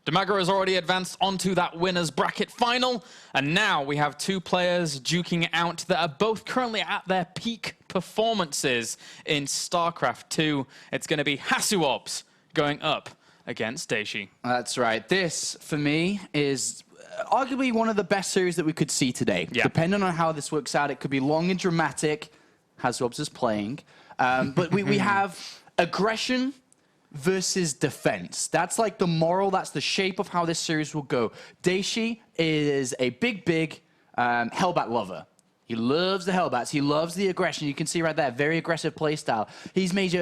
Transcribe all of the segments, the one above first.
Demago has already advanced onto that winner's bracket final, and now we have two players duking it out that are both currently at their peak performances in StarCraft 2. It's going to be HasuObs going up against Dayshi. That's right. This, for me, is arguably one of the best series that we could see today. Yeah. Depending on how this works out, it could be long and dramatic. HasuObs is playing. But we have aggression versus defense. That's like the moral, that's the shape of how this series will go. Dayshi is a big Hellbat lover. He loves the Hellbats. He loves the aggression. You can see right there, very aggressive playstyle. He's made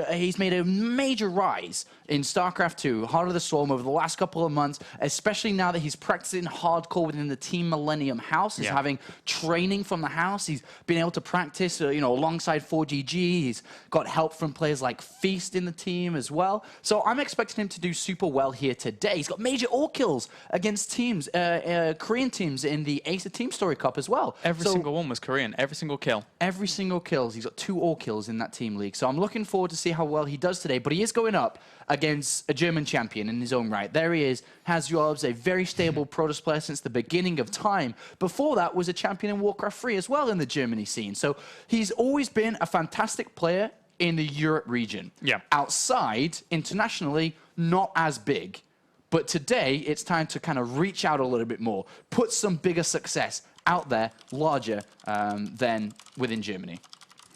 a major rise in StarCraft 2, Heart of the Storm, over the last couple of months, especially now that he's practicing hardcore within the Team Millennium house. He's having training from the house. He's been able to practice, alongside 4GG. He's got help from players like Feast in the team as well. So I'm expecting him to do super well here today. He's got major all kills against teams, Korean teams in the Ace of Team Story Cup as well. Every single one was Korean. Every single kill. Every single kill. He's got 2 all kills in that team league. So I'm looking forward to see how well he does today. But he is going up against a German champion in his own right. There he is, HasuObs, a very stable Protoss player since the beginning of time. Before that was a champion in Warcraft 3 as well in the Germany scene. So he's always been a fantastic player in the Europe region. Yeah. Outside, internationally, not as big. But today, it's time to kind of reach out a little bit more, put some bigger success out there, larger than within Germany.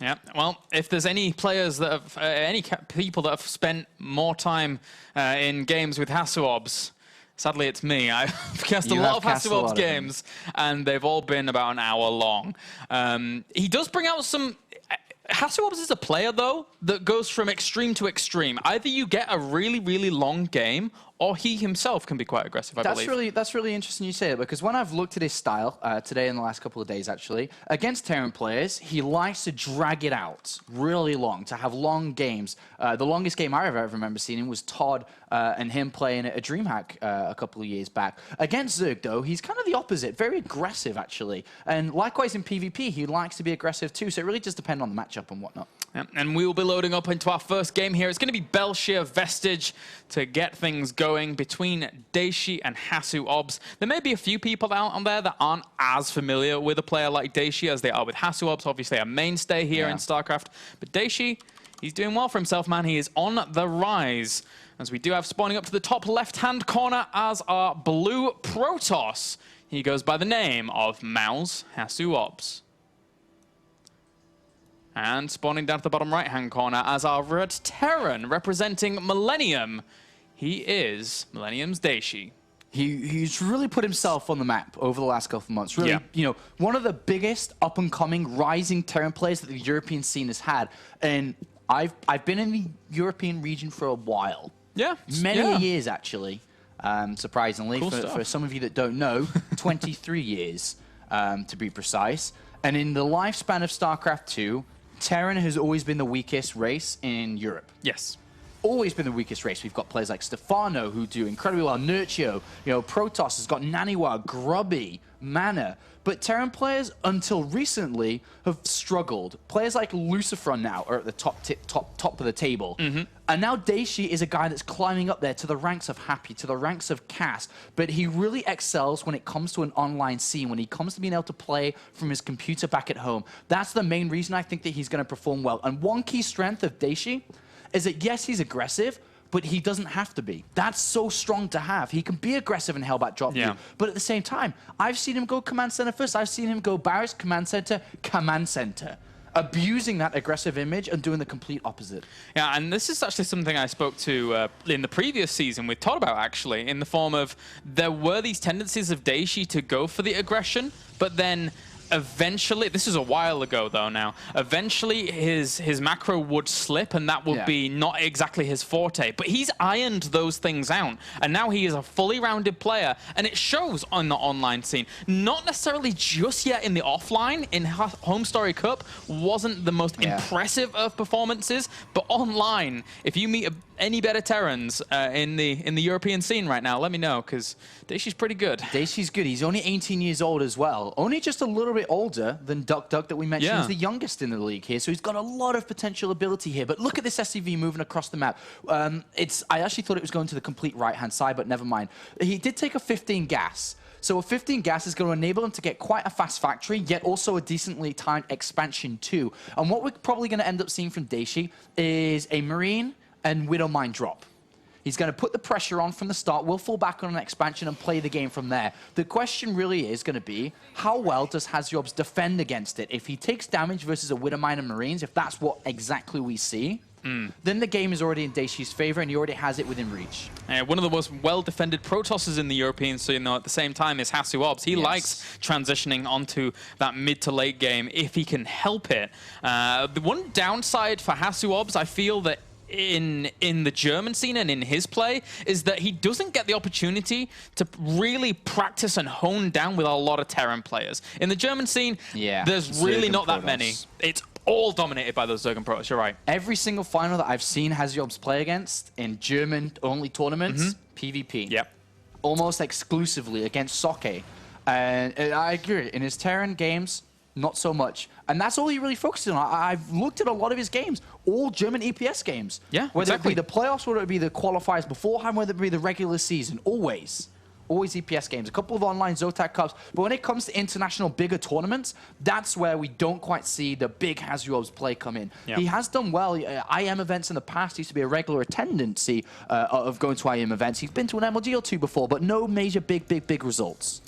Yeah, well, if there's any players that have, any people that have spent more time in games with HasuObs, sadly it's me. I've cast a lot of HasuObs games, and they've all been about an hour long. He does bring out some... HasuObs is a player, though, that goes from extreme to extreme. Either you get a really long game, or he himself can be quite aggressive, I believe. That's really interesting you say that, because when I've looked at his style today in the last couple of days, actually, against Terran players, he likes to drag it out really long, to have long games. The longest game I ever remember seeing him was Todd and him playing at a DreamHack a couple of years back. Against Zerg, though, he's kind of the opposite, very aggressive, actually. And likewise in PvP, he likes to be aggressive, too, so it really just depends on the matchup and whatnot. Yeah, and we will be loading up into our first game here. It's going to be Bel'Shir Vestige to get things going between Dayshi and HasuObs. There may be a few people out on there that aren't as familiar with a player like Dayshi as they are with HasuObs, obviously a mainstay here in StarCraft. But Dayshi, he's doing well for himself, man. He is on the rise, as we do have spawning up to the top left-hand corner as our blue Protoss. He goes by the name of Mouse HasuObs. And spawning down to the bottom right-hand corner as our red Terran representing Millennium. He is Millennium's Dayshi. He's really put himself on the map over the last couple of months. Really, one of the biggest up-and-coming rising Terran players that the European scene has had. And I've been in the European region for a while. Yeah. Many years, actually, surprisingly. Cool for some of you that don't know, 23 years, to be precise. And in the lifespan of StarCraft 2, Terran has always been the weakest race in Europe. Yes. Always been the weakest race. We've got players like Stefano who do incredibly well. Nurchio, Protoss has got Naniwa, Grubby, Mana. But Terran players, until recently, have struggled. Players like Lucifer now are at the top of the table. And now Dayshi is a guy that's climbing up there to the ranks of Happy, to the ranks of Cass. But he really excels when it comes to an online scene, when he comes to being able to play from his computer back at home. That's the main reason I think that he's going to perform well. And one key strength of Dayshi is that, yes, he's aggressive, but he doesn't have to be. That's so strong to have. He can be aggressive in Hellbat drop you, but at the same time, I've seen him go command center first. I've seen him go barracks, command center, abusing that aggressive image and doing the complete opposite. Yeah, and this is actually something I spoke to in the previous season with Todd about, actually, in the form of there were these tendencies of Dayshi to go for the aggression, but then eventually, this is a while ago though now, eventually his macro would slip and that would be not exactly his forte. But he's ironed those things out and now he is a fully rounded player and it shows on the online scene. Not necessarily just yet in the offline, in Home Story Cup wasn't the most impressive of performances, but online, if you meet any better Terrans in the European scene right now, let me know, because Dayshi's pretty good. Dayshi's good. He's only 18 years old as well. Only just a little bit older than Duck that we mentioned. He's the youngest in the league here, so he's got a lot of potential ability here. But look at this SCV moving across the map. I actually thought it was going to the complete right-hand side, but never mind. He did take a 15 gas. So a 15 gas is going to enable him to get quite a fast factory, yet also a decently timed expansion too. And what we're probably going to end up seeing from Dayshi is a Marine and Widow Mine drop. He's going to put the pressure on from the start. We'll fall back on an expansion and play the game from there. The question really is going to be, how well does HasuObs defend against it? If he takes damage versus a Widow Mine and Marines, if that's what exactly we see, then the game is already in Dayshi's favor, and he already has it within reach. One of the most well-defended Protosses in the European scene, though, at the same time, is HasuObs. He likes transitioning onto that mid to late game if he can help it. The one downside for HasuObs, I feel that in the German scene and in his play, is that he doesn't get the opportunity to really practice and hone down with a lot of Terran players. In the German scene, there's really not that many. It's all dominated by those Zergan Protoss, you're right. Every single final that I've seen HasuObs play against in German-only tournaments, PvP. Yep. Almost exclusively against Soke. And I agree, in his Terran games, not so much. And that's all he really focuses on. I've looked at a lot of his games, all German EPS games. Yeah, whether it be the playoffs, whether it be the qualifiers beforehand, whether it be the regular season, always EPS games, a couple of online Zotac Cups. But when it comes to international bigger tournaments, that's where we don't quite see the big HasuObs play come in. Yep. He has done well. IM events in the past used to be a regular attendancy of going to IM events. He's been to an MLG or two before, but no major big results.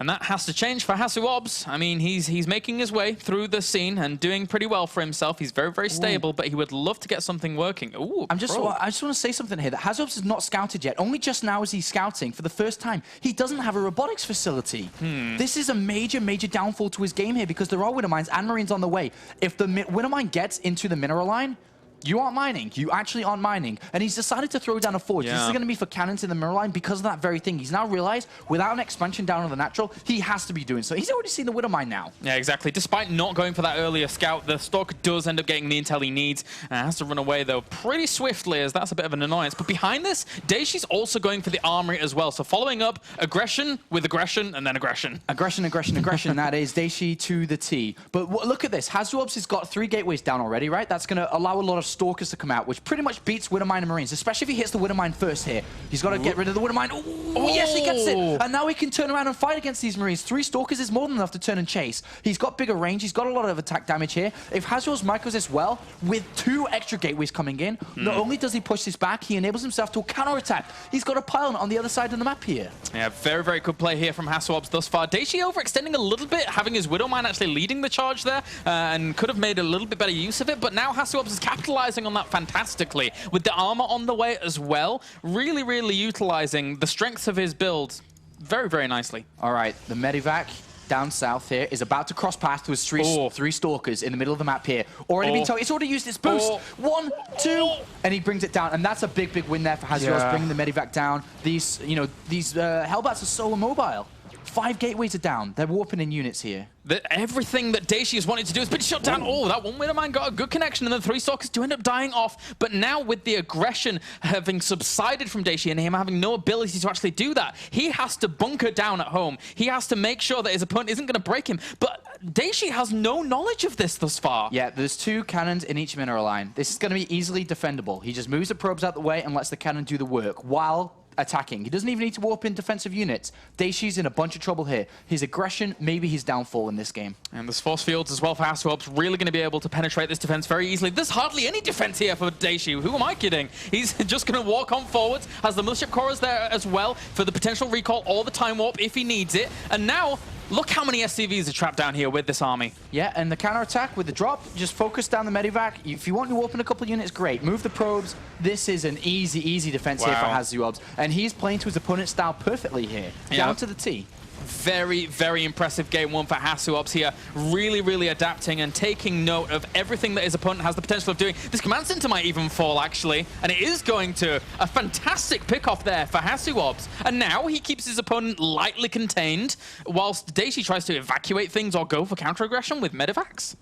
And that has to change for HasuObs. I mean, he's making his way through the scene and doing pretty well for himself. He's very stable, but he would love to get something working. Ooh, I just want to say something here. That HasuObs is not scouted yet. Only just now is he scouting for the first time. He doesn't have a robotics facility. This is a major downfall to his game here, because there are Widow Mines and Marines on the way. If the Widow Mine gets into the mineral line, you aren't mining. You actually aren't mining. And he's decided to throw down a forge. This is going to be for cannons in the mineral line because of that very thing. He's now realized without an expansion down on the natural, he has to be doing so. He's already seen the Widow Mine now. Yeah, exactly. Despite not going for that earlier scout, the Stalker does end up getting the intel he needs and has to run away, though, pretty swiftly, as that's a bit of an annoyance. But behind this, Dayshi's also going for the armory as well. So following up, aggression with aggression and then aggression. Aggression. That is Dayshi to the T. But look at this. HasuObs has got 3 gateways down already, right? That's going to allow a lot of Stalkers to come out, which pretty much beats Widow Mine and Marines, especially if he hits the Widow Mine first here. He's got to get rid of the Widow Mine. Oh, yes, he gets it. And now he can turn around and fight against these Marines. 3 Stalkers is more than enough to turn and chase. He's got bigger range. He's got a lot of attack damage here. If HasuObs micros this well, with 2 extra gateways coming in, not only does he push this back, he enables himself to a counterattack. He's got a pylon on the other side of the map here. Yeah, very good play here from HasuObs thus far. Dayshi overextending a little bit, having his Widow Mine actually leading the charge there, and could have made a little bit better use of it, but now HasuObs is capitalizing on that fantastically. With the armor on the way as well, really utilizing the strengths of his build very nicely. All right, the Medivac down south here is about to cross paths with 3 Stalkers in the middle of the map here. Already been told, it's already used its boost. 1, 2, and he brings it down. And that's a big win there for HasuObs, bringing the Medivac down. These Hellbats are so immobile. 5 gateways are down. They're warping in units here. Everything that Dayshi has wanted to do has been shut down. Oh, that one Widow Mine got a good connection, and the 3 Stalkers do end up dying off. But now with the aggression having subsided from Dayshi and him having no ability to actually do that, he has to bunker down at home. He has to make sure that his opponent isn't going to break him. But Dayshi has no knowledge of this thus far. Yeah, there's 2 cannons in each mineral line. This is going to be easily defendable. He just moves the probes out the way and lets the cannon do the work while attacking. He doesn't even need to warp in defensive units. Dayshi's in a bunch of trouble here. His aggression, maybe his downfall in this game. And there's force fields as well for HasuObs, really going to be able to penetrate this defense very easily. There's hardly any defense here for Dayshi. Who am I kidding? He's just going to walk on forwards, has the Mothership Cores there as well for the potential recall or the time warp if he needs it. And now, look how many SCVs are trapped down here with this army. Yeah, and the counterattack with the drop, just focus down the Medivac. If you want to warp in a couple of units, great. Move the probes. This is an easy defense here for HasuObs. And he's playing to his opponent's style perfectly here. Down to the T. Very impressive game 1 for HasuObs here. Really adapting and taking note of everything that his opponent has the potential of doing. This command center might even fall, actually, and it is going to. A fantastic pick-off there for HasuObs. And now he keeps his opponent lightly contained, whilst Dayshi tries to evacuate things or go for counter-aggression with Medivacs.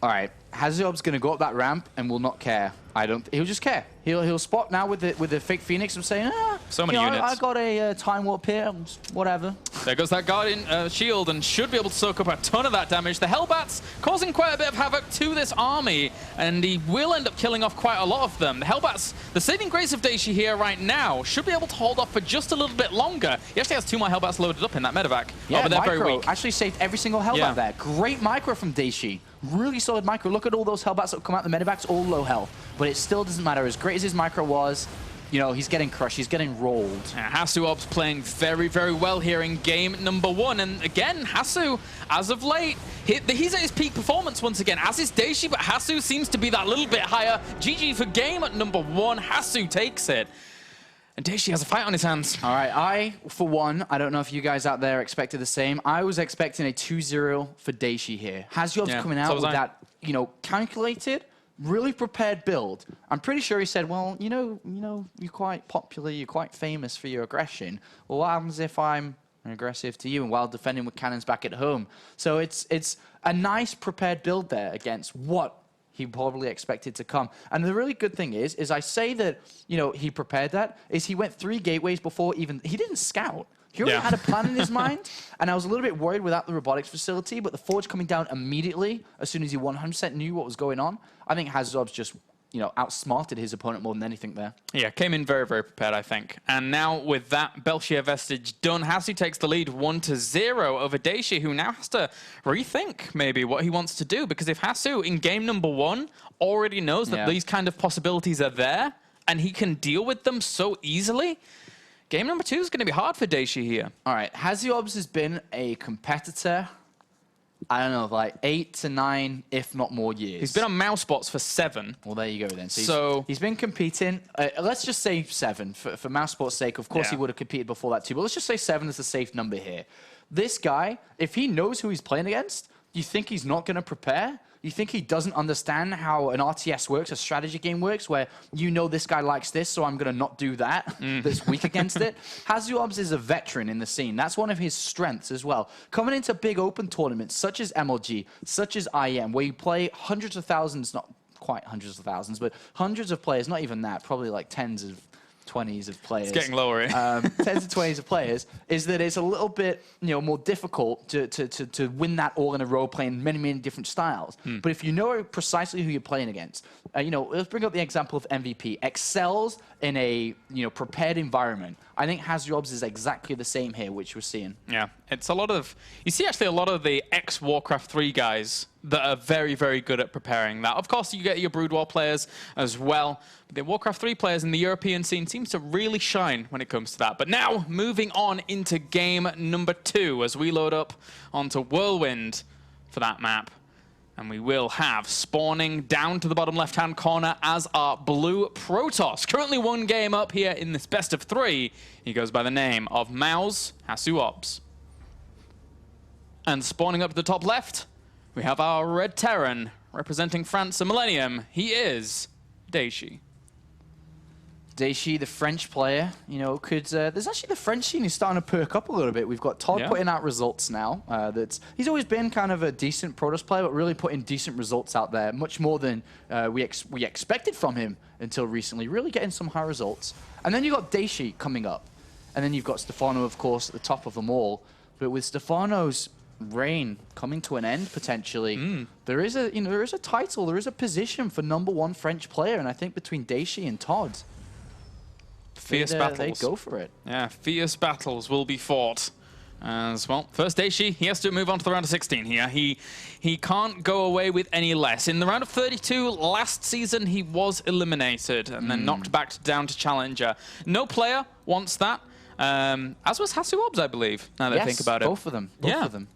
All right, HasuObs gonna go up that ramp and will not care. He'll just care. He'll spot now with the fake Phoenix and saying, so many units. I got a time warp here, whatever. There goes that Guardian shield and should be able to soak up a ton of that damage. The Hellbats causing quite a bit of havoc to this army, and he will end up killing off quite a lot of them. The Hellbats, the saving grace of Dayshi here right now, should be able to hold off for just a little bit longer. He actually has 2 more Hellbats loaded up in that medevac. Yeah, but they're micro very weak. actually saved every single Hellbat there. Great micro from Dayshi. Really solid micro. Look at all those Hellbats that come out the medevacs, all low health. But it still doesn't matter. As great as his micro was, you know, he's getting crushed. He's getting rolled. HasuObs playing very, very well here in game number 1. And again, Hasu, as of late, he's at his peak performance once again, as is Dayshi, but Hasu seems to be that little bit higher. GG for game at number 1. Hasu takes it. And Dayshi has a fight on his hands. All right, for one, I don't know if you guys out there expected the same. I was expecting a 2-0 for Dayshi here. HasuObs coming out with that, you know, calculated, really prepared build. I'm pretty sure he said, well, you know, you're quite popular, you're quite famous for your aggression. Well, what happens if I'm aggressive to you and while defending with cannons back at home? So it's a nice prepared build there against what he probably expected to come. And the really good thing is I say that, you know, he prepared that, is he went 3 gateways before even, he didn't scout. He already had a plan in his mind, and I was a little bit worried without the robotics facility, but the Forge coming down immediately as soon as he 100% knew what was going on. I think HasuObs just, you know, outsmarted his opponent more than anything there. Yeah, came in very, very prepared, I think. And now with that Bel'Shir Vestige done, Hasu takes the lead 1-0 over Dayshi, who now has to rethink maybe what he wants to do, because if Hasu in game number 1 already knows that these kind of possibilities are there, and he can deal with them so easily, game number 2 is going to be hard for Dayshi here. All right, HasuObs has been a competitor, I don't know, like 8 to 9, if not more years. He's been on mouse bots for 7. Well, there you go then. So he's been competing. Let's just say 7 for mouse sports' sake. Of course, he would have competed before that too. But let's just say 7 is a safe number here. This guy, if he knows who he's playing against, you think he's not going to prepare? You think he doesn't understand how an RTS works, a strategy game works, where you know this guy likes this, so I'm going to not do that, that's weak against it? HasuObs is a veteran in the scene. That's one of his strengths as well. Coming into big open tournaments, such as MLG, such as IM, where you play hundreds of thousands, not quite hundreds of thousands, but hundreds of players, not even that, probably like 10s of 20s of players. It's getting lower. 10s to 20s of players, is that it's a little bit, you know, more difficult to win that all in a row, playing many, many different styles. But if you know precisely who you're playing against, you know, let's bring up the example of MVP. Excels in a, you know, prepared environment. I think HasuObs is exactly the same here, which we're seeing. Yeah, it's a lot of, you see actually a lot of the ex-Warcraft 3 guys that are very, very good at preparing that. Of course, you get your Brood War players as well. But the Warcraft 3 players in the European scene seems to really shine when it comes to that. But now, moving on into game number 2 as we load up onto Whirlwind for that map. And we will have spawning down to the bottom left-hand corner as our blue Protoss. Currently 1 game up here in this best of 3. He goes by the name of Maus HasuObs. And spawning up to the top left, we have our Red Terran representing France and Millennium. He is Dayshi. Dayshi, the French player, you know, could... there's actually the French scene is starting to perk up a little bit. We've got Todd putting out results now. He's always been kind of a decent Protoss player, but really putting decent results out there, much more than we expected from him until recently. Really getting some high results. And then you've got Dayshi coming up. And then you've got Stefano, of course, at the top of them all. But with Stefano's reign coming to an end potentially, there is a, you know, there is a title, there is a position for #1 French player, and I think between Dayshi and Todd, fierce battles. They go for it. Yeah, fierce battles will be fought as well. First Dayshi, he has to move on to the round of 16 here. He can't go away with any less. In the round of 32 last season, he was eliminated and then knocked back down to Challenger. No player wants that, as was HasuObs, I believe, now that I think about it. Both of them. Both of them.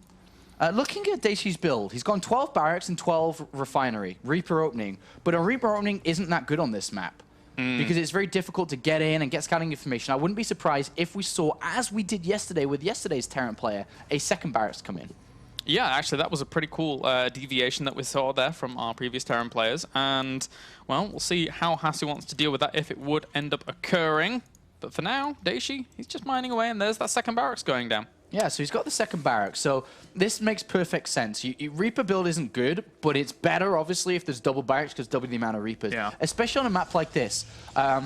Looking at Dayshi's build, he's gone 12 barracks and 12 refinery, Reaper opening. But a Reaper opening isn't that good on this map, because it's very difficult to get in and get scouting information. I wouldn't be surprised if we saw, as we did yesterday with yesterday's Terran player, a second barracks come in. Yeah, actually, that was a pretty cool deviation that we saw there from our previous Terran players. And, well, we'll see how Hasu wants to deal with that if it would end up occurring. But for now, Dayshi, he's just mining away, and there's that second barracks going down. Yeah, so he's got the second barrack. So this makes perfect sense. Reaper build isn't good, but it's better, obviously, if there's double barracks because double the amount of Reapers. Yeah. Especially on a map like this,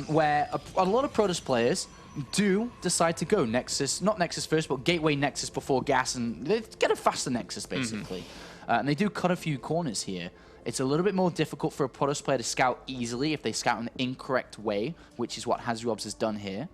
where a lot of Protoss players do decide to go Nexus, not Nexus first, but Gateway Nexus before Gas, and they get a faster Nexus, basically. And they do cut a few corners here. It's a little bit more difficult for a Protoss player to scout easily if they scout in the incorrect way, which is what HasuObs has done here.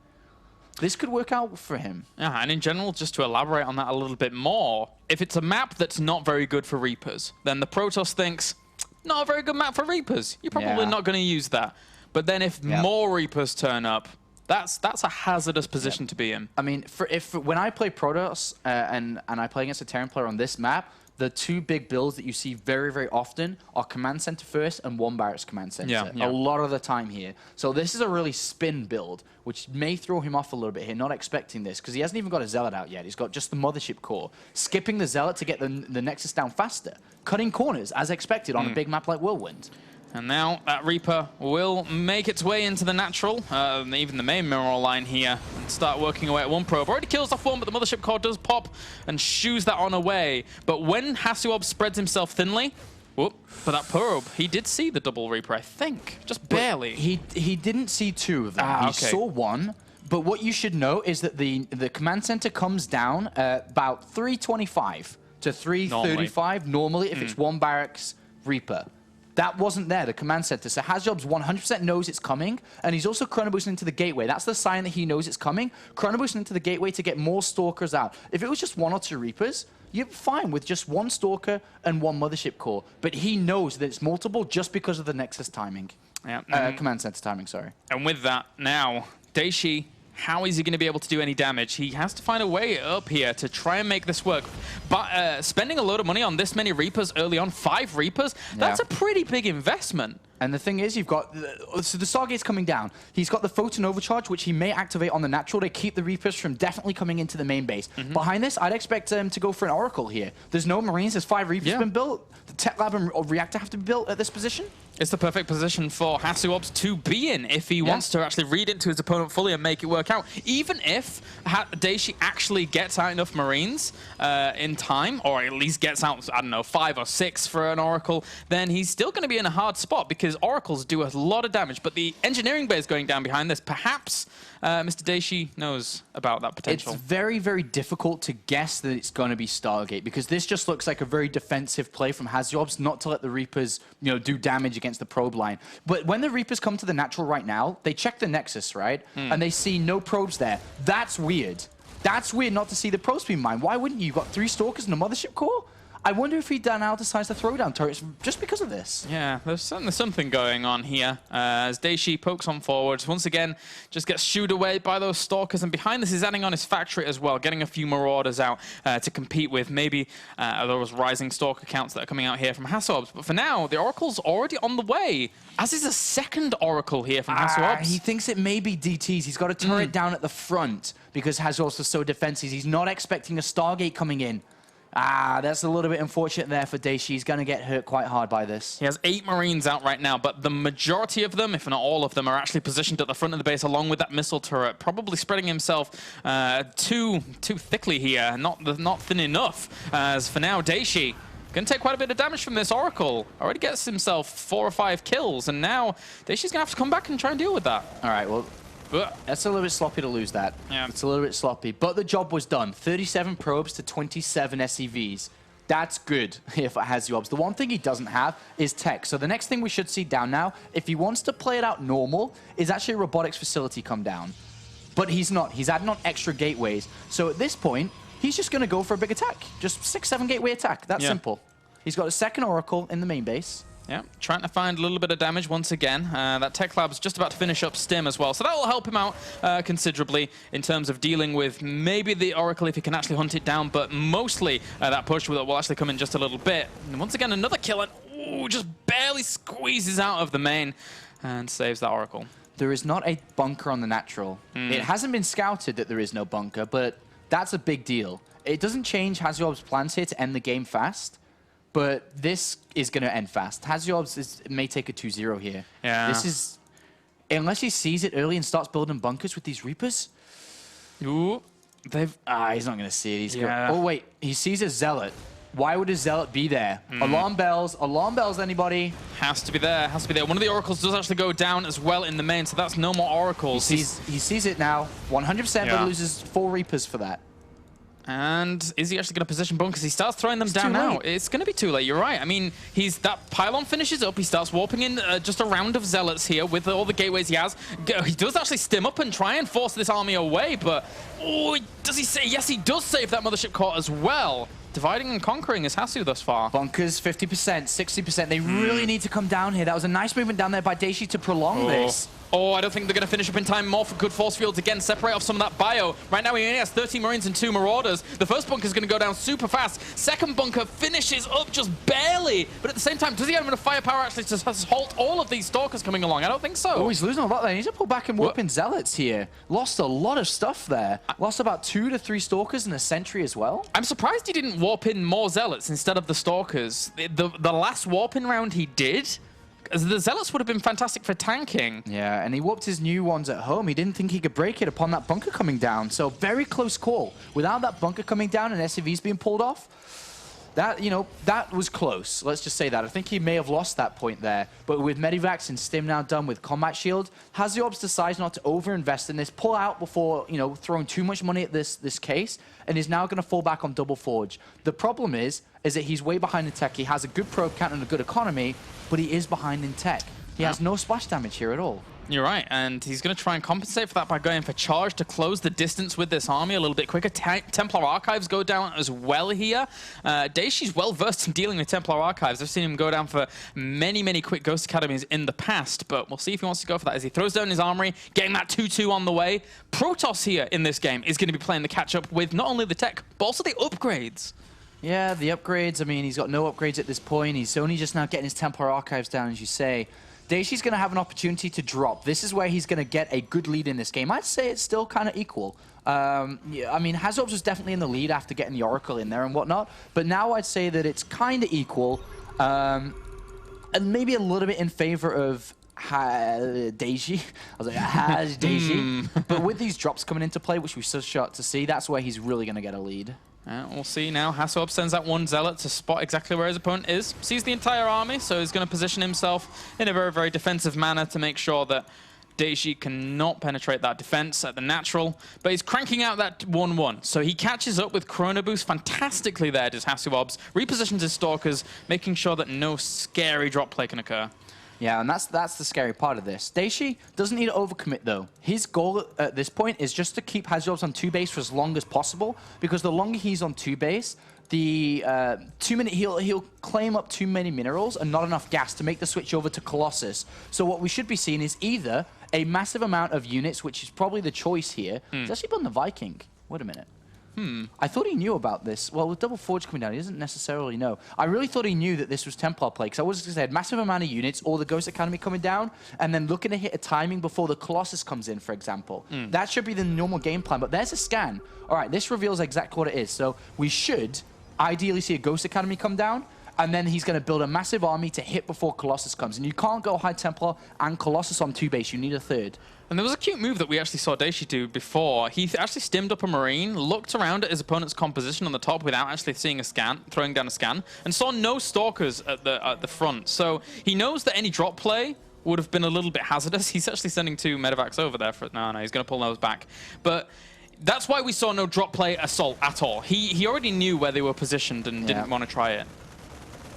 This could work out for him. Yeah, and in general, just to elaborate on that a little bit more, if it's a map that's not very good for Reapers, then the Protoss thinks, not a very good map for Reapers. You're probably not going to use that. But then if more Reapers turn up, that's a hazardous position to be in. I mean, when I play Protoss and I play against a Terran player on this map, the two big builds that you see very, very often are Command Center first and one Barracks Command Center. A lot of the time here. So this is a really spin build, which may throw him off a little bit here, not expecting this, because he hasn't even got a Zealot out yet. He's got just the Mothership core. Skipping the Zealot to get the Nexus down faster. Cutting corners, as expected, on a big map like Whirlwind. And now that Reaper will make its way into the natural, even the main mineral line here, and start working away at one probe. Already kills off one, but the Mothership core does pop and shoos that on away. But when HasuObs spreads himself thinly, whoop, for that probe, he did see the double Reaper, I think. Just barely. But he didn't see two of them. He saw one. But what you should know is that the command center comes down about 325 to 335 normally if it's one Barracks Reaper. That wasn't there, the command center. So HasuObs 100% knows it's coming, and he's also chrono boosting into the gateway. That's the sign that he knows it's coming. Chrono boosting into the gateway to get more Stalkers out. If it was just one or two Reapers, you're fine with just one Stalker and one Mothership core. But he knows that it's multiple just because of the Nexus timing. Yeah. Command center timing, sorry. And with that, now, Dayshi, how is he going to be able to do any damage? He has to find a way up here to try and make this work. But spending a load of money on this many Reapers early on, 5 Reapers, that's a pretty big investment. And the thing is, you've got... So the Stargate's coming down. He's got the Photon Overcharge, which he may activate on the natural to keep the Reapers from definitely coming into the main base. Behind this, I'd expect him to go for an Oracle here. There's no Marines. There's 5 Reapers been built. The Tech Lab and Reactor have to be built at this position. It's the perfect position for HasuObs to be in if he wants to actually read into his opponent fully and make it work out. Even if Dayshi actually gets out enough Marines in time, or at least gets out, I don't know, 5 or 6 for an Oracle, then he's still going to be in a hard spot because Oracles do a lot of damage. But the engineering base going down behind this, perhaps Mr. Dayshi knows about that potential. It's very, very difficult to guess that it's going to be Stargate because this just looks like a very defensive play from HasuObs not to let the Reapers, do damage against the probe line. But when the Reapers come to the natural right now, they check the Nexus, right? And they see no probes there. That's weird. That's weird not to see the probes being mined. Why wouldn't you? You've got 3 Stalkers and a Mothership core? I wonder if he now decides to throw down turrets just because of this. Yeah, there's certainly something going on here. As Dayshi pokes on forwards, once again, just gets shooed away by those Stalkers. And behind this, he's adding on his factory as well, getting a few Marauders out to compete with maybe those rising Stalker counts that are coming out here from HasuObs. But for now, the Oracle's already on the way, as is a second Oracle here from HasuObs. He thinks it may be DTs. He's got a turret down at the front because HasuObs is so defensive. He's not expecting a Stargate coming in. That's a little bit unfortunate there for Dayshi. He's going to get hurt quite hard by this. He has 8 Marines out right now, but the majority of them, if not all of them, are actually positioned at the front of the base along with that missile turret, probably spreading himself too thickly here, not thin enough. As for now, Dayshi going to take quite a bit of damage from this Oracle. Already gets himself 4 or 5 kills, and now Dayshi's going to have to come back and try and deal with that. All right, well... That's a little bit sloppy to lose that. Yeah. It's a little bit sloppy. But the job was done. 37 probes to 27 SCVs. That's good here for HasuObs. The one thing he doesn't have is tech. So the next thing we should see down now, if he wants to play it out normal, is actually a robotics facility come down. But he's not. He's adding on extra gateways. So at this point, he's just going to go for a big attack. Just 6-7 gateway attack. That's simple. He's got a second Oracle in the main base. Yeah, trying to find a little bit of damage once again. That Tech Lab's just about to finish up Stim as well, so that will help him out considerably in terms of dealing with maybe the Oracle if he can actually hunt it down, but mostly that push will actually come in just a little bit. And once again, another kill, and just barely squeezes out of the main and saves that Oracle. There is not a bunker on the natural. It hasn't been scouted that there is no bunker, but that's a big deal. It doesn't change HasuObs' plans here to end the game fast. But this is going to end fast. HasuObs may take a 2-0 here. Yeah. This is... Unless he sees it early and starts building bunkers with these Reapers. Ooh. He's not going to see it. He's Yeah. Oh, wait. He sees a Zealot. Why would a Zealot be there? Alarm bells, anybody? Has to be there, has to be there. One of the oracles does actually go down as well in the main, so that's no more oracles. He sees it now, 100%, Yeah. but loses 4 Reapers for that. And is he actually going to position bunkers? He starts throwing them down too now. late. It's going to be too late, you're right. I mean, that pylon finishes up. He starts warping in just a round of Zealots here with all the gateways he has. He does actually stim up and try and force this army away, but does he say? Yes, he does save that Mothership Core as well. Dividing and conquering is Hasu thus far. Bunkers, 50%, 60%. They really need to come down here. That was a nice movement down there by Dayshi to prolong this. Oh, I don't think they're going to finish up in time. More for good force fields again. Separate off some of that bio. Right now, he only has 13 Marines and 2 Marauders. The first bunker is going to go down super fast. Second bunker finishes up just barely. But at the same time, does he have enough firepower actually to halt all of these Stalkers coming along? I don't think so. Oh, he's losing a lot there. He needs to pull back and warp in Zealots here. Lost a lot of stuff there. Lost about 2 to 3 Stalkers and a Sentry as well. I'm surprised he didn't warp in more Zealots instead of the Stalkers. The last warp-in round he did, the Zealots would have been fantastic for tanking. Yeah, and he warped his new ones at home. He didn't think he could break it upon that bunker coming down. So very close call. Without that bunker coming down and SCVs being pulled off, that was close. Let's just say that. I think he may have lost that point there. But with Medivacs and Stim now done with Combat Shield, HasuObs decides not to overinvest in this, pull out before, throwing too much money at this case, and is now going to fall back on Double Forge. The problem is that he's way behind in tech. He has a good probe count and a good economy, but he is behind in tech. He has no splash damage here at all. You're right, and he's going to try and compensate for that by going for charge to close the distance with this army a little bit quicker. Templar Archives go down as well here. Dayshi's well-versed in dealing with Templar Archives. I've seen him go down for many, many quick Ghost Academies in the past, but we'll see if he wants to go for that as he throws down his armory, getting that 2-2 on the way. Protoss here in this game is going to be playing the catch-up with not only the tech, but also the upgrades. Yeah, the upgrades. I mean, he's got no upgrades at this point. He's only just now getting his Templar Archives down, as you say. Dayshi's going to have an opportunity to drop. This is where he's going to get a good lead in this game. I'd say it's still kind of equal. Yeah, I mean, HasuObs was definitely in the lead after getting the Oracle in there and whatnot, but now I'd say that it's kind of equal, and maybe a little bit in favor of Dayshi. I was like, Dayshi. But with these drops coming into play, which we so shot to see, that's where he's really going to get a lead. We'll see now. HasuObs sends out one Zealot to spot exactly where his opponent is. Sees the entire army, so he's going to position himself in a very, very defensive manner to make sure that Dayshi cannot penetrate that defense at the natural. But he's cranking out that 1-1. So he catches up with Chrono Boost fantastically there, does HasuObs. Repositions his Stalkers, making sure that no scary drop play can occur. Yeah, and that's the scary part of this. Dayshi doesn't need to overcommit, though. His goal at this point is just to keep HasuObs on 2 base for as long as possible, because the longer he's on 2 base, the he'll claim up too many minerals and not enough gas to make the switch over to Colossus. So what we should be seeing is either a massive amount of units, which is probably the choice here. He's actually building the Viking. Wait a minute. I thought he knew about this. Well, with Double Forge coming down, he doesn't necessarily know. I really thought he knew that this was Templar play, because I was going to say massive amount of units, or the Ghost Academy coming down, and then looking to hit a timing before the Colossus comes in, for example. That should be the normal game plan, but there's a scan. All right, this reveals exactly what it is. So we should ideally see a Ghost Academy come down, and then he's going to build a massive army to hit before Colossus comes. And you can't go High Templar and Colossus on 2 base. You need a third. And there was a cute move that we actually saw Dayshi do before. He actually stimmed up a Marine, looked around at his opponent's composition on the top without actually seeing a scan, throwing down a scan, and saw no Stalkers at the front. So he knows that any drop play would have been a little bit hazardous. He's actually sending 2 Medivacs over there. No, he's going to pull those back. But that's why we saw no drop play assault at all. He already knew where they were positioned and didn't want to try it.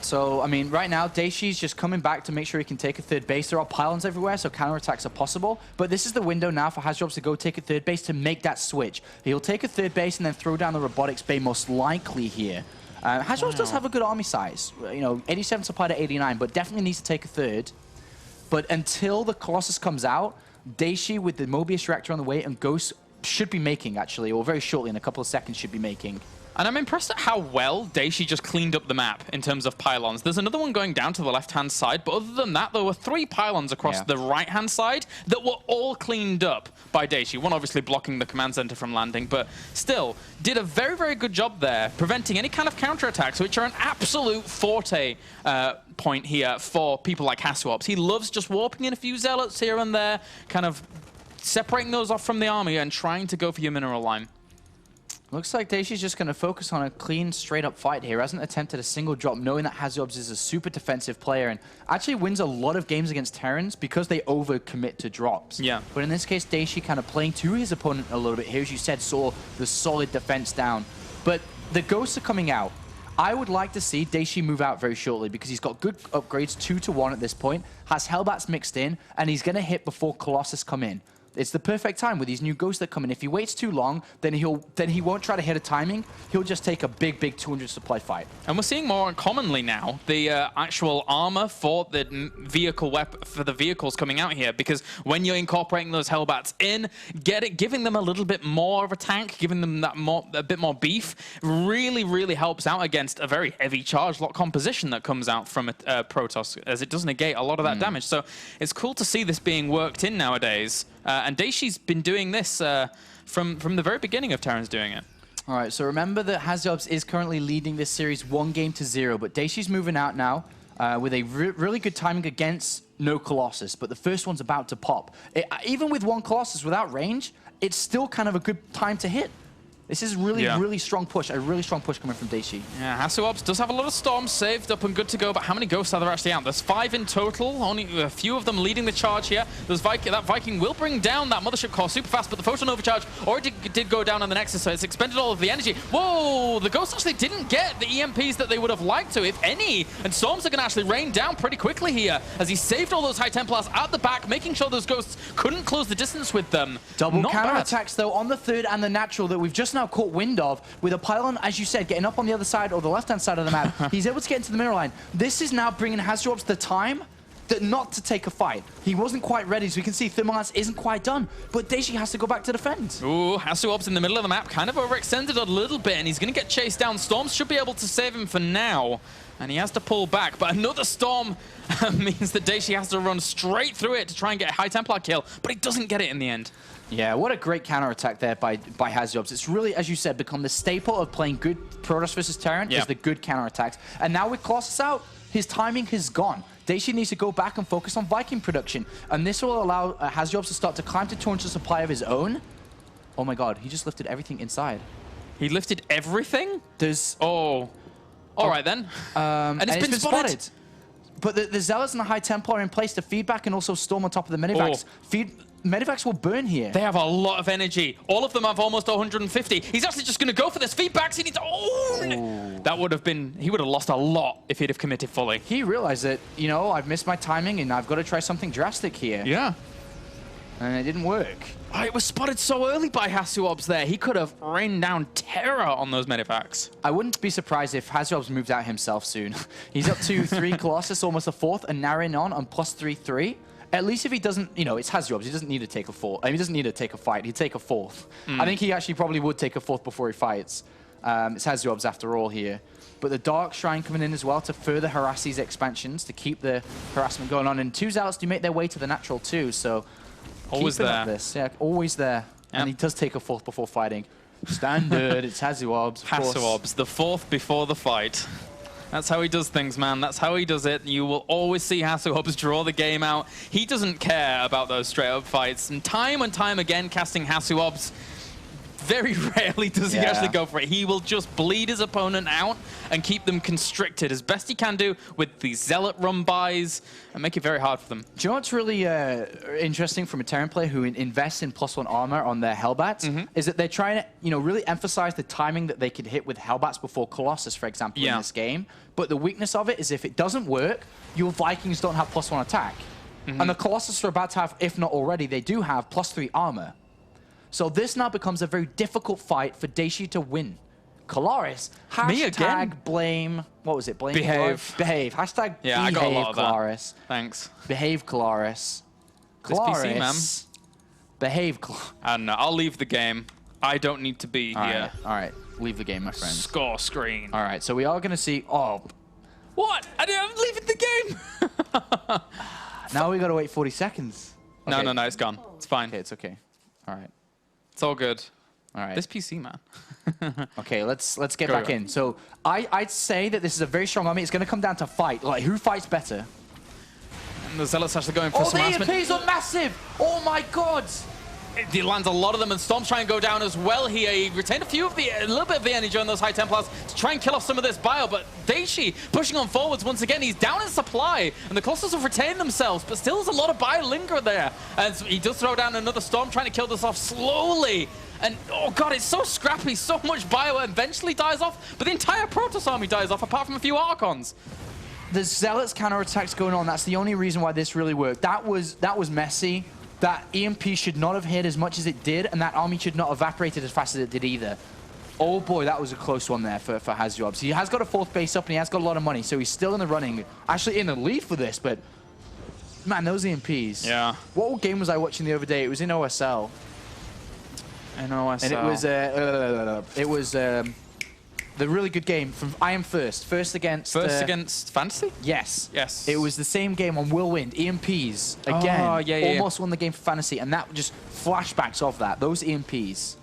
So, I mean, right now, Dayshi's just coming back to make sure he can take a 3rd base. There are pylons everywhere, so counterattacks are possible. But this is the window now for HasuObs to go take a 3rd base to make that switch. He'll take a 3rd base and then throw down the robotics bay most likely here. HasuObs does have a good army size. 87 supply to 89, but definitely needs to take a 3rd. But until the Colossus comes out, Dayshi with the Mobius reactor on the way and Ghost should be making, actually, or very shortly, in a couple of seconds, should be making. And I'm impressed at how well Dayshi just cleaned up the map in terms of pylons. There's another one going down to the left-hand side, but other than that, there were 3 pylons across the right-hand side that were all cleaned up by Dayshi. One obviously blocking the command center from landing, but still did a very, very good job there, preventing any kind of counterattacks, which are an absolute forte point here for people like HasuObs. He loves just warping in a few Zealots here and there, kind of separating those off from the army and trying to go for your mineral line. Looks like Dayshi's just going to focus on a clean, straight-up fight here. Hasn't attempted a single drop, knowing that HasuObs is a super defensive player and actually wins a lot of games against Terrans because they overcommit to drops. Yeah. But in this case, Dayshi kind of playing to his opponent a little bit here. As you said, saw the solid defense down. But the ghosts are coming out. I would like to see Dayshi move out very shortly because he's got good upgrades, 2-1 at this point, has Hellbats mixed in, and he's going to hit before Colossus come in. It's the perfect time with these new ghosts that come in. If he waits too long, then he won't try to hit a timing. He'll just take a big 200 supply fight. And we're seeing more commonly now the actual armor for the vehicles coming out here, because when you're incorporating those Hellbats in, giving them a little bit more of a tank, giving them a bit more beef, really helps out against a very heavy charge lock composition that comes out from a Protoss, as it does negate a lot of that damage. So it's cool to see this being worked in nowadays. And Dayshi's been doing this from the very beginning of Terran's doing it. All right, so remember that HasuObs is currently leading this series 1-0, but Dayshi's moving out now with a really good timing against no Colossus, but the first one's about to pop. Even with one Colossus without range, it's still kind of a good time to hit. This is really strong push, a really strong push coming from Dayshi. Yeah, HasuObs does have a lot of storms saved up and good to go, but how many ghosts are there actually out? There's 5 in total, only a few of them leading the charge here. There's that Viking will bring down that Mothership core super fast, but the Photon Overcharge already did go down on the Nexus, so it's expended all of the energy. Whoa, the ghosts actually didn't get the EMPs that they would have liked to, if any, and storms are going to actually rain down pretty quickly here, as he saved all those High Templars at the back, making sure those ghosts couldn't close the distance with them. Double counterattacks, though, on the third and the natural that we've just now caught wind of, with a pylon, as you said, getting up on the other side or the left-hand side of the map. He's able to get into the middle line. This is now bringing HasuObs the time not to take a fight. He wasn't quite ready, so we can see Thermalance isn't quite done, but Dayshi has to go back to defend. Ooh, HasuObs in the middle of the map, kind of overextended a little bit, and he's going to get chased down. Storms should be able to save him for now, and he has to pull back, but another storm means that Dayshi has to run straight through it to try and get a High Templar kill, but he doesn't get it in the end. Yeah, what a great counterattack there by HasuObs. It's really, as you said, become the staple of playing good Protoss versus Terran is the good counterattacks. And now with Colossus out, his timing has gone. Dayshi needs to go back and focus on Viking production. And this will allow HasuObs to start to climb to 200 supply of his own. Oh my god, he just lifted everything inside. He lifted everything? There's... Oh. All right then. And it's been spotted. But the Zealots and the High Templar are in place to feedback and also storm on top of the Medivacs. Medivacs will burn here. They have a lot of energy. All of them have almost 150. He's actually just going to go for this. Feedbacks. He needs... Oh! That would have been... He would have lost a lot if he'd have committed fully. He realized that, you know, I've missed my timing and I've got to try something drastic here. Yeah. And it didn't work. Oh, it was spotted so early by HasuObs there. He could have rained down terror on those Medivacs. I wouldn't be surprised if HasuObs moved out himself soon. He's up to 3 Colossus, almost a 4th, and narrowing on plus 3-3. At least if he doesn't, you know, it's HasuObs. He doesn't need to take a 4th. I mean, he doesn't need to take a fight. He'd take a 4th. I think he actually probably would take a 4th before he fights. It's HasuObs after all here. But the Dark Shrine coming in as well to further harass these expansions, to keep the harassment going on. And 2 Zealots do make their way to the natural too, so... Always there. This. Yeah, always there. Yep. And he does take a 4th before fighting. Standard, it's HasuObs. HasuObs, the 4th before the fight. That's how he does things, man. That's how he does it. You will always see HasuObs draw the game out. He doesn't care about those straight-up fights. And time again, casting HasuObs, very rarely does he actually go for it. He will just bleed his opponent out and keep them constricted as best he can do with these Zealot run-bys and make it very hard for them. Do you know what's really interesting from a Terran player who invests in +1 armor on their Hellbats? Is that they're trying to, you know, really emphasize the timing that they could hit with Hellbats before Colossus, for example, in this game. But the weakness of it is if it doesn't work, your Vikings don't have +1 attack. And the Colossus are about to have, if not already, they do have +3 armor. So this now becomes a very difficult fight for Dayshi to win. Kalaris, hashtag blame, what was it? Blame Behave. Behave. Hashtag yeah, behave, I got a lot of Kalaris. That. Thanks. Behave, Kalaris. Kalaris, PC, man. Behave, Kalaris. I don't know. I'll leave the game. I don't need to be here. All right. Leave the game, my friend. Score screen. All right. So we are going to see... Oh. What? I'm leaving the game. Now we got to wait 40 seconds. Okay. No. It's gone. It's fine. Okay, it's okay. All right. It's all good. All right. This PC, man. Okay, let's get back in. So I'd say that this is a very strong army. It's going to come down to fight. Like, who fights better? And the Zealots actually going for some the EMPs are massive! Oh my god! He lands a lot of them, and Storm's trying to go down as well here. He retained a little bit of the energy on those High Templars to try and kill off some of this bio, but Dayshi pushing on forwards once again. He's down in supply, and the Colossus have retained themselves, but still there's a lot of bio linger there. And so he does throw down another Storm, trying to kill this off slowly. And, oh god, it's so scrappy, so much bio eventually dies off, but the entire Protoss army dies off, apart from a few Archons. The Zealots counterattacks going on. That's the only reason why this really worked. That was messy. That EMP should not have hit as much as it did, and that army should not have evaporated as fast as it did either. Oh boy, that was a close one there for HasuObs. He has got a 4th base up, and he has got a lot of money, so he's still in the running. Actually in the lead for this, but man, those EMPs. Yeah. What game was I watching the other day? It was in OSL. In OSL. And it was the really good game from I Am First. First against Fantasy? Yes. Yes. It was the same game on Whirlwind. EMPs again. Oh, yeah. Almost won the game for Fantasy, and that just flashbacks of that. Those EMPs.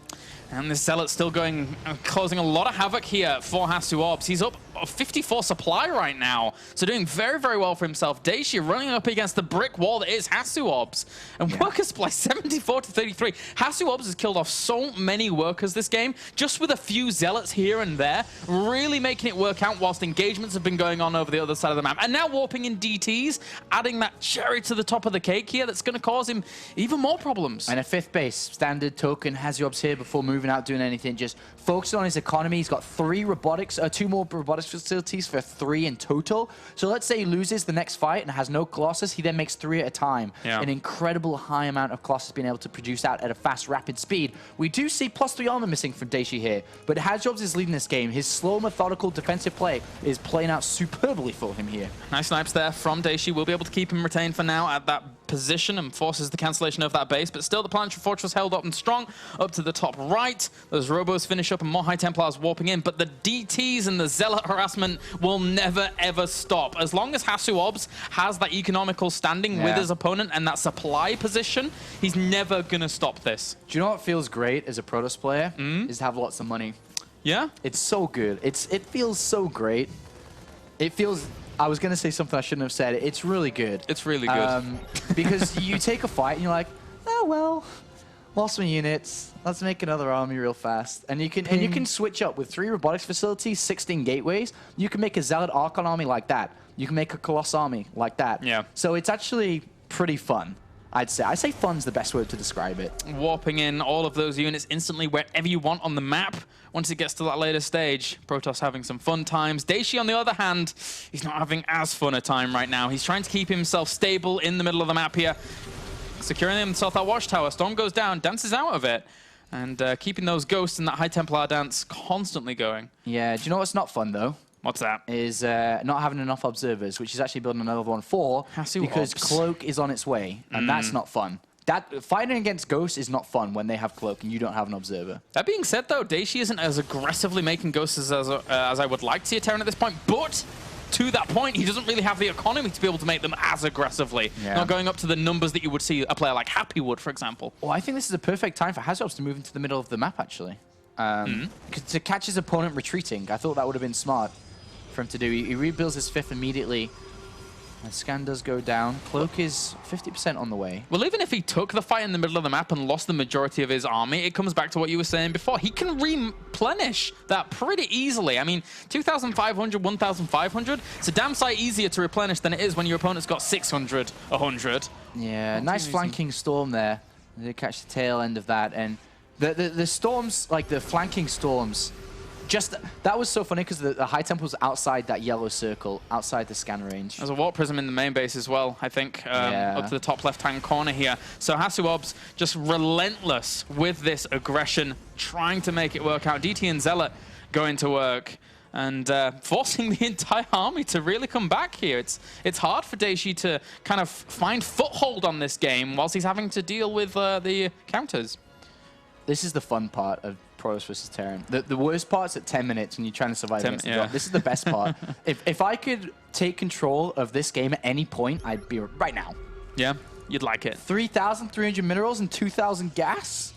And this Zealot's still going, causing a lot of havoc here for HasuObs. He's up 54 supply right now, so doing very, very well for himself. Dayshi running up against the brick wall that is HasuObs. And worker supply 74 to 33. HasuObs has killed off so many workers this game, just with a few Zealots here and there, really making it work out whilst engagements have been going on over the other side of the map. And now warping in DTs, adding that cherry to the top of the cake here that's going to cause him even more problems. And a 5th base, standard token, HasuObs here before moving out doing anything, just focusing on his economy. He's got 2 more robotics facilities for 3 in total. So let's say he loses the next fight and has no Colossus, he then makes 3 at a time. Yeah. An incredible high amount of Colossus being able to produce out at a fast, rapid speed. We do see +3 armor missing from Dayshi here, but HasuObs is leading this game. His slow, methodical defensive play is playing out superbly for him here. Nice snipes there from Dayshi. We'll be able to keep him retained for now at that position and forces the cancellation of that base, but still the Planetary Fortress held up and strong up to the top right. Those Robos finish up and more High Templars warping in, but the DTs and the Zealot harassment will never ever stop. As long as HasuObs has that economical standing with his opponent and that supply position, he's never gonna stop this. Do you know what feels great as a Protoss player? Is to have lots of money. Yeah? It's so good. It feels so great. It feels... I was going to say something I shouldn't have said. It's really good. It's really good. Because you take a fight and you're like, oh, well, lost some units. Let's make another army real fast. And you can switch up with 3 robotics facilities, 16 gateways. You can make a Zealot Archon army like that. You can make a Colossus army like that. Yeah. So it's actually pretty fun. I'd say fun's the best word to describe it. Warping in all of those units instantly wherever you want on the map. Once it gets to that later stage, Protoss having some fun times. Dayshi, on the other hand, he's not having as fun a time right now. He's trying to keep himself stable in the middle of the map here. Securing himself that watchtower. Storm goes down, dances out of it. And keeping those ghosts in that High Templar dance constantly going. Yeah, do you know what's not fun, though? What's that? Is not having enough observers, which is actually building another one for, because Cloak is on its way, and that's not fun. Fighting against Ghosts is not fun when they have Cloak and you don't have an observer. That being said, though, Dayshi isn't as aggressively making Ghosts as I would like to see a Terran at this point, but to that point, he doesn't really have the economy to be able to make them as aggressively. Yeah. Not going up to the numbers that you would see a player like Happy would, for example. Well, I think this is a perfect time for HasuObs to move into the middle of the map, actually. To catch his opponent retreating. I thought that would have been smart for him to do. He rebuilds his 5th immediately. The scan does go down. Cloak is 50% on the way. Well, even if he took the fight in the middle of the map and lost the majority of his army, it comes back to what you were saying before. He can replenish that pretty easily. I mean, 2,500, 1,500, it's a damn sight easier to replenish than it is when your opponent's got 600, 100. Yeah, nice flanking storm there. They catch the tail end of that. And the storms, like the flanking storms, that was so funny because the High Temple was outside that yellow circle, outside the scan range. There's a Warp Prism in the main base as well, I think, up to the top left-hand corner here. So HasuObs just relentless with this aggression, trying to make it work out. DT and Zealot going to work and forcing the entire army to really come back here. It's hard for Dayshi to kind of find foothold on this game whilst he's having to deal with the counters. This is the fun part of Protoss versus Terran. The worst part's at 10 minutes when you're trying to survive against the drop. This is the best part. If I could take control of this game at any point, I'd be right now. Yeah, you'd like it. 3,300 minerals and 2,000 gas.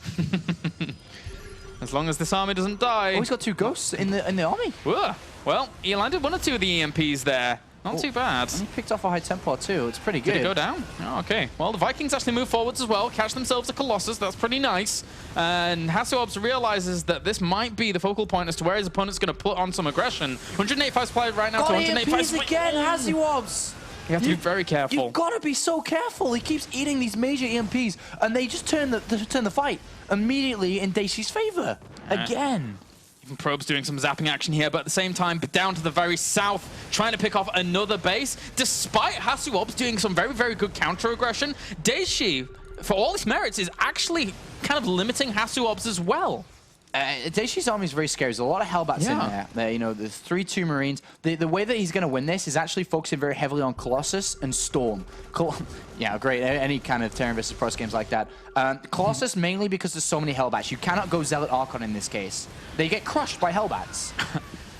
As long as this army doesn't die. Oh, he's got 2 ghosts in the army. Whoa. Well, he landed 1 or 2 of the EMPs there. Not too bad. And he picked off a high tempo too. It's pretty good. Did it go down? Oh, okay. Well, the Vikings actually move forwards as well, catch themselves a Colossus. That's pretty nice. And HasuObs realizes that this might be the focal point as to where his opponent's going to put on some aggression. 185 supply right now to 185 supply. Again, HasuObs. You have to be very careful. You've got to be so careful. He keeps eating these major EMPs, and they just turn the fight immediately in Dayshi's favor. Again. Even Probe's doing some zapping action here, but at the same time, down to the very south, trying to pick off another base. Despite HasuObs doing some very, very good counter-aggression, Dayshi, for all his merits, is actually kind of limiting HasuObs as well. Dayshi's army is very scary. There's a lot of Hellbats in there. You know, there's 3-2 Marines. The way that he's going to win this is actually focusing very heavily on Colossus and Storm. Yeah, great. Any kind of Terran versus Pros games like that. Colossus mainly because there's so many Hellbats. You cannot go Zealot Archon in this case. They get crushed by Hellbats.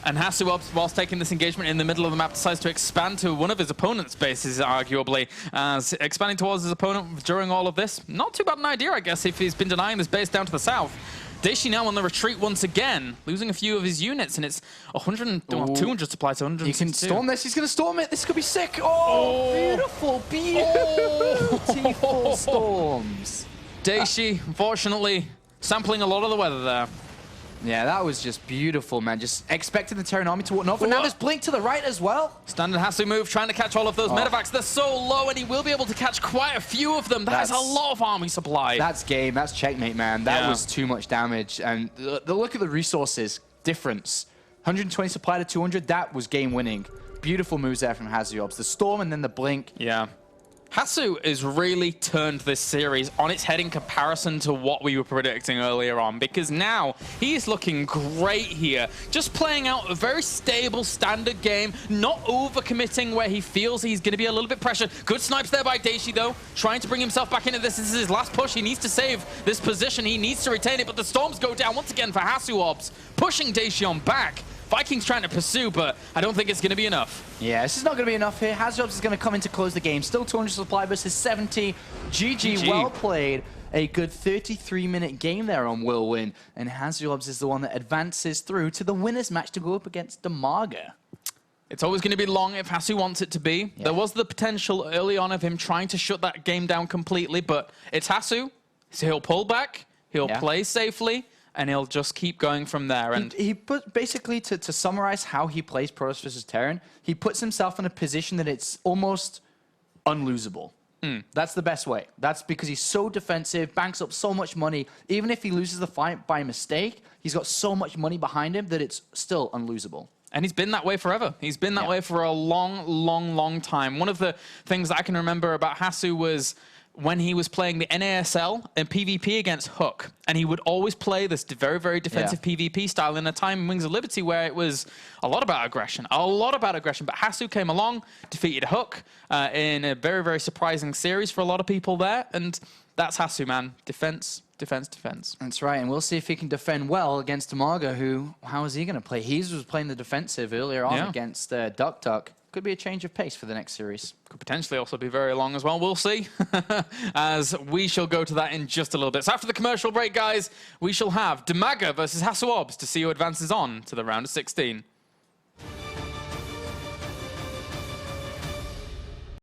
And HasuObs, whilst taking this engagement in the middle of the map, decides to expand to one of his opponent's bases, arguably. As expanding towards his opponent during all of this, not too bad an idea, I guess, if he's been denying this base down to the south. Dayshi now on the retreat once again, losing a few of his units, and it's 200 supply to 100. You can storm this. He's going to storm it. This could be sick. Oh, beautiful, beautiful storms. Dayshi, unfortunately, sampling a lot of the weather there. Yeah, that was just beautiful, man. Just expecting the Terran army to walk north, but now there's Blink to the right as well. Standard Hasu move, trying to catch all of those medevacs. They're so low, and he will be able to catch quite a few of them. That's a lot of army supply. That's game. That's checkmate, man. That was too much damage. And the look at the resources difference. 120 supply to 200, that was game winning. Beautiful moves there from HasuObs. The Storm and then the Blink. Yeah. Hasu has really turned this series on its head in comparison to what we were predicting earlier on, because now he's looking great here. Just playing out a very stable standard game, not overcommitting where he feels he's going to be a little bit pressured. Good snipes there by Dayshi, though, trying to bring himself back into this. This is his last push. He needs to save this position. He needs to retain it, but the storms go down once again for HasuObs, pushing Dayshi on back. Vikings trying to pursue, but I don't think it's going to be enough. Yeah, this is not going to be enough here. HasuObs is going to come in to close the game. Still 200 supply versus 70. GG, well played. A good 33-minute game there on Whirlwind. And HasuObs is the one that advances through to the winner's match to go up against Damaga. It's always going to be long if Hasu wants it to be. Yeah. There was the potential early on of him trying to shut that game down completely, but it's Hasu, so he'll pull back, he'll play safely, and he'll just keep going from there. And he put basically to summarize how he plays Protoss versus Terran, he puts himself in a position that it's almost unlosable. That's the best way. That's because he's so defensive, banks up so much money. Even if he loses the fight by mistake, he's got so much money behind him that it's still unlosable. And he's been that way forever. He's been that way for a long, long, long time. One of the things that I can remember about Hasu was when he was playing the NASL in PvP against Hook, and he would always play this very, very defensive PvP style in a time in Wings of Liberty where it was a lot about aggression, But Hasu came along, defeated Hook in a very, very surprising series for a lot of people there, and that's Hasu, man. Defense, defense, defense. That's right, and we'll see if he can defend well against Damaga, who, how is he going to play? He was playing the defensive earlier on against Duck Duck. Could be a change of pace for the next series. Could potentially also be very long as well. We'll see, as we shall go to that in just a little bit. So after the commercial break, guys, we shall have Damaga versus HasuObs to see who advances on to the round of 16.